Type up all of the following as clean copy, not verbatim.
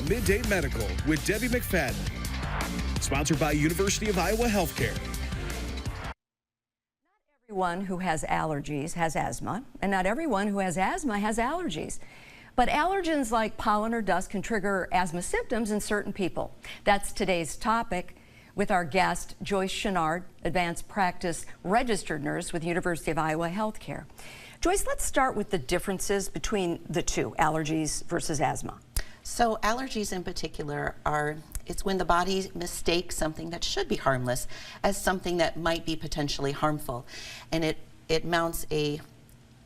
Midday Medical with Debbie McFadden. Sponsored by University of Iowa Healthcare. Everyone who has allergies has asthma, and not everyone who has asthma has allergies. But allergens like pollen or dust can trigger asthma symptoms in certain people. That's today's topic with our guest, Joyce Chenard, advanced practice registered nurse with University of Iowa Healthcare. Joyce, let's start with the differences between the two, allergies versus asthma. So allergies in particular it's when the body mistakes something that should be harmless as something that might be potentially harmful. And it mounts a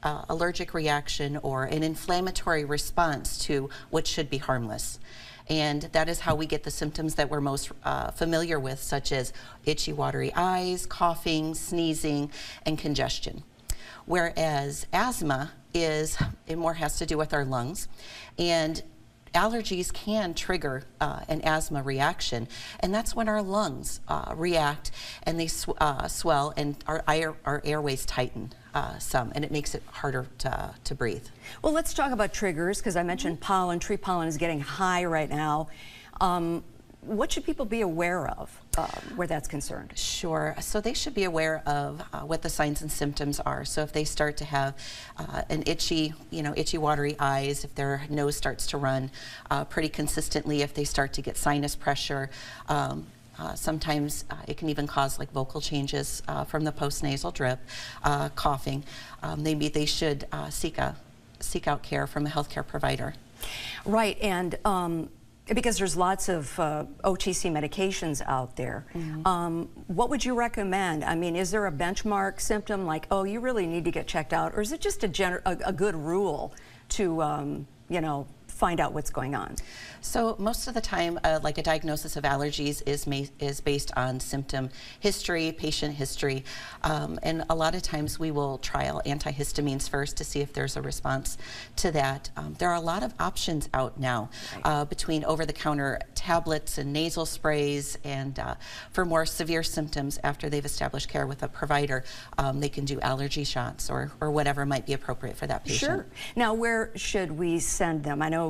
allergic reaction or an inflammatory response to what should be harmless. And that is how we get the symptoms that we're most familiar with, such as itchy, watery eyes, coughing, sneezing, and congestion. Whereas asthma it more has to do with our lungs, and allergies can trigger an asthma reaction, and that's when our lungs react and they swell and our airways tighten some, and it makes it harder to breathe. Well, let's talk about triggers, because I mentioned pollen. Tree pollen is getting high right now. What should people be aware of where that's concerned? Sure. So they should be aware of what the signs and symptoms are. So if they start to have an itchy, watery eyes, if their nose starts to run pretty consistently, if they start to get sinus pressure, sometimes it can even cause like vocal changes from the postnasal drip, coughing. Maybe they should seek out care from a healthcare provider. Right, and because there's lots of OTC medications out there. Mm-hmm. What would you recommend? I mean, is there a benchmark symptom like, oh, you really need to get checked out, or is it just a good rule to, find out what's going on? So most of the time, like a diagnosis of allergies is based on symptom history, patient history, and a lot of times we will trial antihistamines first to see if there's a response to that. There are a lot of options out now, right, between over-the-counter tablets and nasal sprays, and for more severe symptoms after they've established care with a provider, they can do allergy shots or whatever might be appropriate for that patient. Sure. Now, where should we send them? I know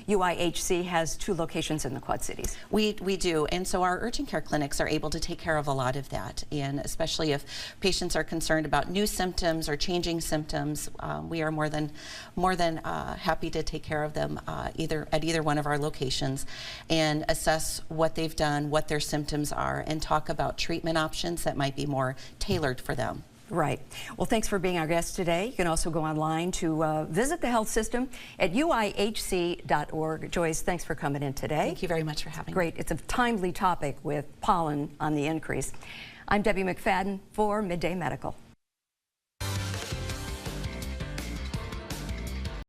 UIHC has 2 locations in the Quad Cities. We do, and so our urgent care clinics are able to take care of a lot of that, and especially if patients are concerned about new symptoms or changing symptoms, we are more than happy to take care of them at either one of our locations and assess what they've done, what their symptoms are, and talk about treatment options that might be more tailored for them. Right. Well, thanks for being our guest today. You can also go online to visit the health system at uihc.org. Joyce, thanks for coming in today. Thank you very much for having me. Great. It's a timely topic with pollen on the increase. I'm Debbie McFadden for Midday Medical.